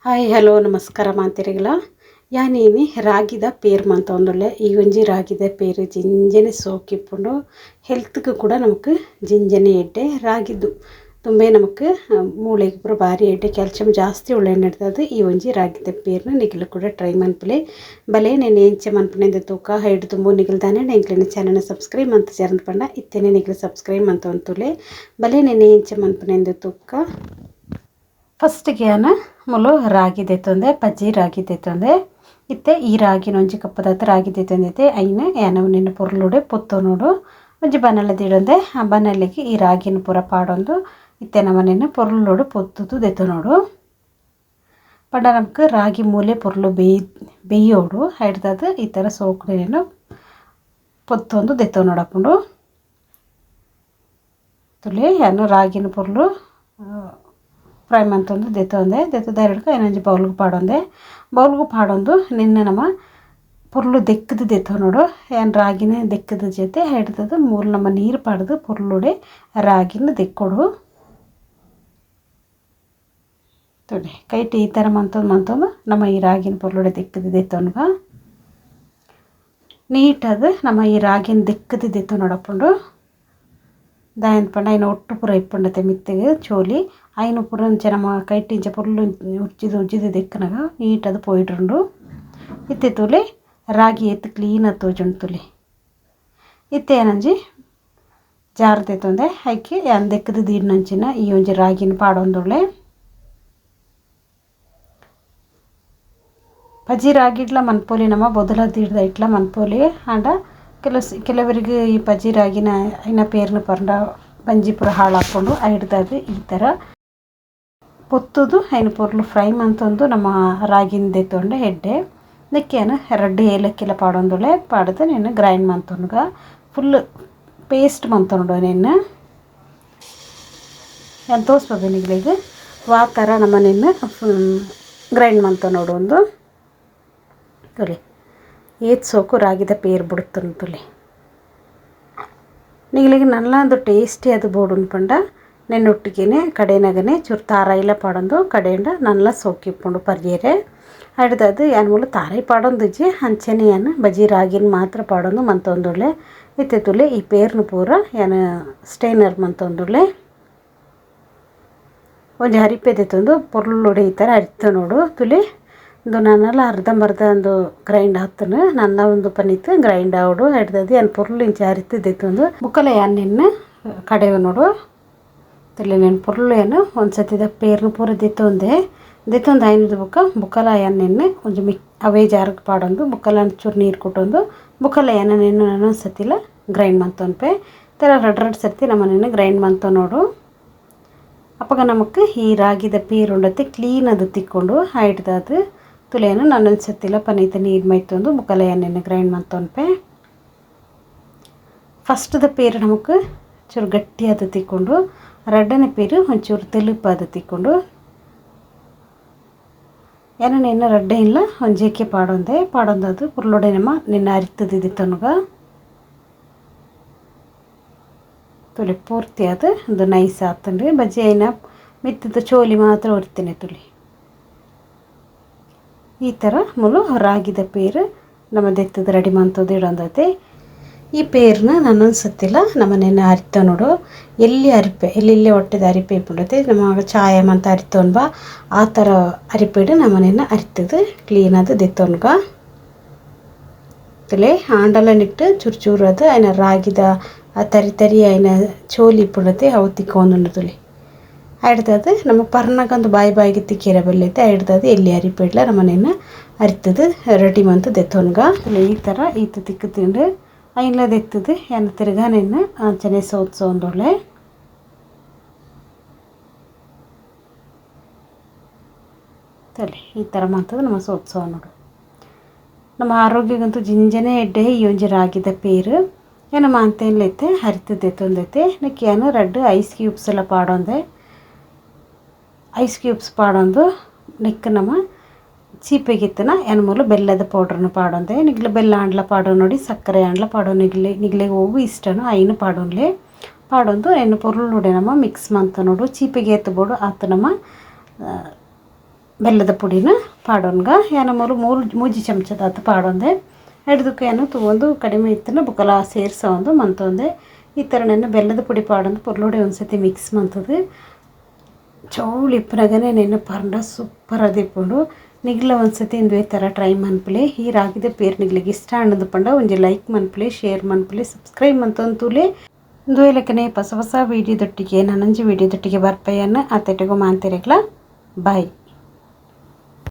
Hi hello ನಮಸ್ಕಾರ ಮಾತಿರಿಗಲ ಯಾನೇನಿ ರಾಗಿದ ಪೇರು ಮಂತೊಂದುಲ್ಲೆ ಈ ಒಂಜಿ ರಾಗಿದ ಪೇರು ಜಿಂಜನೆ ಸೋಕಿಪ್ಪುಂಡು ಹೆಲ್ತ್ಗೆ ಕೂಡ ನಮಕ್ ಜಿಂಜನೆ ಎಡ್ಡೆ ರಾಗಿದ್ದು ತುಂಬೆ ನಮಕ್ ಮೂಳೆಗೆ ಪೂರ ಭಾರಿ ಎಡ್ಡೆ ಕ್ಯಾಲ್ಸಿಯಂ ಜಾಸ್ತಿ ಉಳ್ಳೆಣ್ಣಿಡ್ತದೆ ಈ ಒಂಜಿ ರಾಗಿದ ಪೇರ್ನ ನಿಖಿಲು ಕೂಡ ಟ್ರೈ ಮನ್ಪುಲೆ ಬಲೆ నేను ఏంచే ಮನ್ಪುನೆಂದು ತೂಕ ಹೈಡ್ ತುಂಬು ನಿಖಿಲ್ದಾನೆ ನೆಂಕ್ಲಿನ ಚಾನಲ್ ಸಬ್ಸ್ಕ್ರೈಬ್ ಮಂತ್ ಸೇರ್ಂದ್ ಪಂಡ ಇತ್ತೇನೆ ನಿಖಿಲು ಸಬ್ಸ್ಕ್ರೈಬ್ ಮಂತ ಅಂತುಲೆ ಬಲೆ నేను ఏంచే ಮನ್ಪುನೆಂದು ತೂಕ ಫಸ್ಟ್ ಗೆ ಮುಲು ರಾಗಿ ದೆತ್ತೊಂದೆ ಪಜ್ಜಿ ರಾಗಿ ದೆತ್ತೊಂದೆ ಇತ್ತೆ ಈ ರಾಗಿ ಒಂಜಿ ಕಪ್ಪದ ರಾಗಿ ದೆತ್ತೊಂದೈತೆ ಐನ ಏನವು ನಿನ್ನ ಪೊರ್ಲುಡೆ ಪೊತ್ತು ನೋಡು ಒಂಜಿ ಬನಲದಿಡೊಂದೆ ಆ ಬನಲಿಗೆ ಈ ರಾಗಿನ ಪೂರ ಪಾಡೊಂದು ಇತ್ತೆ ನಮ್ಮನೆನ ಪೊರ್ಲೋಡು ಪೊತ್ತುದು ದೆತ್ತು ನೋಡು ಪಂಡ ನಮ್ಗೆ ರಾಗಿ ಮೂಲೆ ಪೊರ್ಲು ಬೇಯೋಡು ಹಿಡ್ದದು ಈ ಥರ ಸೋಕುನೇನು ಪೊತ್ತೊಂದು ದೆತ್ತು ನೋಡಪ್ಪುಂಡು ತುಲೆ ಏನು ರಾಗಿನ ಪೊರ್ಲು ಫ್ರೈ ಮಂತೊಂದು ದೆತ್ತೊಂದೆ ದೆತ್ತದ ಎರಡ್ಕ ಏನಂಜಿ ಬೌಲ್ಗು ಪಾಡೊಂದು ನಿನ್ನೆ ನಮ್ಮ ಪೊರ್ಲು ದೆಕ್ಕದು ದೆತ್ತೋ ನೋಡು ಏನು ರಾಗಿನ ದೆಕ್ಕದ ಜೊತೆ ಹಿಡ್ದದು ಮೂರು ನಮ್ಮ ನೀರು ಪಾಡ್ದು ಪೊರ್ಲುಡೆ ರಾಗಿನ ದೆಕ್ಕೊಡು ತೊಡೆ ಕೈಟಿ ಈ ಥರ ಮಂತೊಂದು ನಮ್ಮ ಈ ರಾಗಿನ ಪೊರ್ಲುಡೆ ದೆಕ್ಕದು ದೆತ್ತೊನ್ಗ ನೀಟದು ನಮ್ಮ ಈ ರಾಗಿನ ದೆಕ್ಕದು ದೆತ್ತೋ ನೋಡಪ್ಪುಂಡು ದಾಯನ್ ಪಂಡ ಐನ ಒಟ್ಟು ಪೂರ ಇಪ್ಪುಂಡತೆ ಮಿತ್ತೆಗೆ ಚೋಲಿ ಐನು ಪೂರ ನಮ್ಮ ಕೈಟಿಂಚ ಪೊರ್ಲು ಉಜ್ಜಿದು ದೆಕ್ಕನಾಗ ನೀಟದು ಪೋಯಿಡ್ರುಂಡು ಇತ್ತೆ ತುಲೆ ರಾಗಿ ಎತ್ತು ಕ್ಲೀನ್ ತೋಜುಂಡು ತುಲೆ ಇತ್ತೆ ಏನಂಜಿ ಜಾರ್ ದೆತ್ತೊಂದೆ ಐಕೆ ಯಾನ್ ದೆಕ್ಕದು ದೀಡ್ನಂಚಿನ ಈ ಒಂಜಿ ರಾಗಿನ ಪಾಡೊಂದುಳ್ಳೆ ಪಜ್ಜಿ ರಾಗಿ ಇಡ್ಲ ಮನ್ಪೋಲಿ ನಮ್ಮ ಬೊದಲ ದೀಡ್ದ ಇಟ್ಲ ಮನ್ಪೋಲಿ ಆಂಡ ಕೆಲವರಿಗೆ ಈ ಪಜ್ಜಿ ರಾಗಿನ ಐನ ಪೇರ್ನ ಪಂಡ ಪಂಜಿ ಪೂರ ಹಾಳಾಕೊಂಡು ಹಿಡ್ದದು ಈ ಥರ ಪೊತ್ತುದು ಐನ ಪೊರ್ಲು ಫ್ರೈ ಮಂತೊಂದು ನಮ್ಮ ರಾಗಿನ ದೆತ್ತೊಂಡೆ ಹೆಡ್ಡೆ ನೆಕ್ಕೇನು ರಡ್ಡು ಏಲಕ್ಕಿಲ ಪಾಡೊಂದುಳೆ ಪಾಡ್ದು ನೀನು ಗ್ರೈಂಡ್ ಮಂತೊನ್ಗ ಫುಲ್ ಪೇಸ್ಟ್ ಮಂತೊಂಡು ನೀನು ಏನು ತೋರಿಸ್ಬೋದು ನಿಗ್ಲಿಗೆ ಆ ಥರ ನಮ್ಮ ನಿನ್ನ ಗ್ರೈಂಡ್ ಮಂತ ನೋಡು ಒಂದು ತುಲಿ ಏತ್ ಸೋಕು ರಾಗಿದ ಪೇರು ಬಿಡುತ್ತನು ತುಲಿ ನಿಗ್ಲಿಗೆ ನಲ್ಲೊಂದು ಟೇಸ್ಟಿ ಅದು ಬೋಡುನ್ ಪಂಡ ನೆನ್ನೊಟ್ಟಿಗೆ ಕಡೆನಾಗನೆ ಚೂರು ತಾರಾಯಿಲ ಪಾಡೊಂದು ಕಡೆಯಿಂದ ನಲ್ಲ ಸೋಕಿಪ್ಪುಂಡು ಪರ್ಯೆರೆ ಹಿಡ್ದದು ಏನು ಮೂಲ ತಾರಾಯಿ ಪಾಡೊಂದುಜ್ಜಿ ಅಂಚೆನೆ ಏನು ಬಜ್ಜಿ ರಾಗಿನ ಮಾತ್ರ ಪಾಡೊಂದು ಮಂತೊಂದುಳ್ಳೆ ಇತ್ತೆ ತುಲೆ ಈ ಪೇರ್ನ ಪೂರ ಏನು ಸ್ಟೈನರ್ ಮಂತೊಂದುಳ್ಳೆ ಒಂಜಿ ಹರಿಪೆ ದೆತ್ತೊಂದು ಪೊರ್ಲುಡೆ ಈ ಥರ ಹರಿತ ನೋಡು ತುಲಿ ಒಂದು ನಾನೆಲ್ಲ ಅರ್ಧಂಬರ್ಧ ಒಂದು ಗ್ರೈಂಡ್ ಹಾಕ್ತಾನೆ ನನ್ನ ಒಂದು ಪನಿತ್ತು ಗ್ರೈಂಡ್ ಆವಡು ಹಿಡ್ದದು ಏನು ಪೊರ್ಲು ಇಂಚ ಹರಿತಿದ್ದೆತ್ತೊಂದು ಬುಕ್ಕಲ ಏನು ಕಡೆವು ನೋಡು ತುಲಿ ನೆನ್ ಪೊರ್ಲು ಏನು ಒಂದು ಸತಿದ ಪೇರ್ನ ಪೂರ ದೆತ್ತೊಂದೆ ಐನದು ಬುಕ್ಕಲ ಎಣ್ಣೆಣ್ಣೆ ಒಂಜಿ ಅವೇ ಜಾರ್ಗೆ ಪಾಡೊಂದು ಬುಕ್ಕಲ ಚೂರು ನೀರು ಕೊಟ್ಟೊಂದು ಬುಕ್ಕಲ ಎಣ್ಣೆಣ್ಣೆ ನಾನು ಸತಿಲ ಗ್ರೈಂಡ್ ಮಂತೊನ್ಪೆ ಥರ ರಡ್ ಸರ್ತಿ ನಮ್ಮನೆಯನ್ನು ಗ್ರೈಂಡ್ ಮಂತೊ ನೋಡು ಅಪ್ಪಗ ನಮಕ್ ಈ ರಾಗಿದ ಪೇರು ಉಂಡತ್ತೆ ಕ್ಲೀನ್ ಅದು ತಿಕ್ಕೊಂಡು ಹಿಡ್ದದು ತುಲೆಯನ್ನು ನನ್ನೊಂದು ಸತಿಲ ಪನೀತ ನೀರು ಮೈತೊಂದು ಬುಕ್ಕಲ ಎಣ್ಣೆಣ್ಣೆ ಗ್ರೈಂಡ್ ಮಂತೊನ್ಪೆ ಫಸ್ಟ್ದ ಪೇರು ನಮಕ್ ಚೂರು ಗಟ್ಟಿ ಅದು ತಿಕ್ಕೊಂಡು ರಡ್ಡನೇ ಪೇರು ಒಂಚೂರು ತೆಲುಪು ಅದು ತಿಕ್ಕೊಂಡು ಏನೋ ನಿನ್ನ ರಡ್ಡೆ ಇಲ್ಲ ಒಂದು ಜೇಕೆ ಪಾಡೊಂದದು ಪುರ್ಲೊಡೆ ನಮ್ಮ ನಿನ್ನ ಅರಿತದಿತ್ತೊನ್ಗ ತುಲಿ ಪೂರ್ತಿ ಅದು ಒಂದು ನೈಸ್ ಆತಂಡ್ರಿ ಬಜ್ಜಿ ಐನ ಮಿತ್ತದ ಚೋಲಿ ಮಾತ್ರ ಹೊರ್ತೀನಿ ತುಲಿ ಈ ಥರ ಮುಲು ರಾಗಿದ ಪೇರು ನಮ್ಮ ದೆತ್ತದ ರೆಡಿ ಮಂತದ್ದು ಇಡೊಂದೈತೆ ಈ ಪೇರ್ನ ನನ್ನೊಂದು ಸತ್ತಿಲ್ಲ ನಮ್ಮನೇನ ಅರಿತ ನೋಡು ಎಲ್ಲಿ ಅರಿಪೆ ಎಲ್ಲೆಲ್ಲಿ ಹೊಟ್ಟೆದ ಅರಿಪೆ ಇಪ್ಪುಂಡೈತೆ ನಮ್ಮ ಚಾಯ ಮಂತ ಅರಿತೋನ್ಬ ಆ ಥರ ಅರಿಪೇಡು ನಮ್ಮನೇನ ಅರಿತದು ಕ್ಲೀನಾದ ದೆತ್ತೋನ್ಗ ತುಲೆ ಆಂಡಲನಿಟ್ಟು ಚೂರು ಚೂರು ಅದು ಐನ ರಾಗಿದ ಆ ತರಿ ಐನ ಚೋಲಿ ಇಪ್ಪುಂಡೈತೆ ಅವು ತಿಕ್ಕೊಂದು ತುಲಿ ಹಿಡ್ದದು ನಮ್ಮ ಪರ್ನಾಗೊಂದು ಬಾಯಿಗೆ ತಿಕ್ಕಿರ ಬೆಲ್ಲೈತೆ ಹಿಡ್ದದು ಎಲ್ಲಿ ಅರಿಪೇಡ್ಲ ನಮ್ಮನೇನ ಅರಿತದು ರೆಡಿ ಮಂತು ದೆತ್ತೋನ್ಗ ಈ ಥರ ಈತ ತಿಕ್ಕು ತಿಂಡು ಐನ್ಲ ದೆತ್ತದು ಏನು ತಿರ್ಗಾನೇನು ಆಂಚನೆ ಸೋದ್ಸೋಂದೊಳ್ಳೆ ತಲೆ ಈ ಥರ ಮಾಡ್ತದೆ ನಮ್ಮ ಸೋದ್ಸೋ ನೋಡು ನಮ್ಮ ಆರೋಗ್ಯಗಂತೂ ಜಿಂಜನೆ ಎಡ್ಡೆ ಈ ಒಂಜಿ ರಾಗಿದ ಪೇರು ಏನು ಮಾಂತೇನ್ಲೈತೆ ಹರಿತದೈತೆ ನೆಕ್ಕೇನು ರಡ್ಡು ಐಸ್ ಕ್ಯೂಬ್ಸ್ ಎಲ್ಲ ಪಾಡೊಂದೆ ಐಸ್ ಕ್ಯೂಬ್ಸ್ ಪಾಡೊಂದು ನೆಕ್ ನಮ್ಮ ಚೀಪೆಗಿತ್ತನ ಏನು ಮೂಲ ಬೆಲ್ಲದ ಪೌಡ್ರನ್ನು ಪಾಡೊಂದೆ ನಿಗ್ಲೆ ಬೆಲ್ಲ ಆಂಡ್ಲ ಪಾಡೋ ನೋಡಿ ಸಕ್ಕರೆ ಆಂಡ್ಲ ಪಾಡೋ ನಿಗ್ಲೆಗೆ ಹೋಗು ಇಷ್ಟನು ಐನು ಪಾಡೋನ್ಲೆ ಪಾಡೊಂದು ಏನು ಪೊರ್ಲು ನೋಡಿ ನಮ್ಮ ಮಿಕ್ಸ್ ಮಂತ ನೋಡು ಚೀಪೆಗೆ ಎತ್ತಬೋಡು ಆತ ನಮ್ಮ ಬೆಲ್ಲದ ಪುಡಿನ ಪಾಡೋನ್ಗ ಯಾನ ಮೂಜಿ ಚಮಚದಾತ ಪಾಡೊಂದೆ ಹಿಡ್ದಕ್ಕೆ ಏನು ತಗೊಂಡು ಕಡಿಮೆ ಇತ್ತನ ಬುಕ್ಕಲ ಸೇರ್ಸೊಂದು ಮಂತೊಂದೆ ಈ ಥರ ನೆನೆ ಬೆಲ್ಲದ ಪುಡಿ ಪಾಡೊಂದು ಪೊರ್ಲೋಡೆ ಒಂದ್ಸತಿ ಮಿಕ್ಸ್ ಮಂತದು ಚೌಳಿ ಇಪ್ಪನಾಗನೇ ನೆನೆ ಪಾರ್ಂಡ ಸೂಪರ್ ಅದಿಪ್ಪುಂಡು ನಿಗ್ಲ ಒಂದ್ಸತಿ ಇಂದು ಈ ಥರ ಟ್ರೈ ಮನ್ಪಲೆ ಈ ರಾಗಿದ ಪೇರ್ ನಿಗ್ಲಿಗೆ ಇಷ್ಟ ಅನ್ನೋದು ಪಂಡ ಒಂಜಿ ಲೈಕ್ ಮನ್ಪಲೆ ಶೇರ್ ಮನ್ಪಲೆ ಸಬ್ಸ್ಕ್ರೈಬ್ ಮಂತೊಂತೂಲೆ ದುವೇಲಕನೆ ಹೊಸ ಹೊಸ ವೀಡಿಯೋದೊಟ್ಟಿಗೆ ನನ್ನಂಜಿ ವೀಡಿಯೋದೊಟ್ಟಿಗೆ ಬರ್ಪಯ್ಯನ್ನ ಅತ್ತಟಿಗೂ ಮಾಂತಿರೆಗ್ಲ ಬಾಯ್.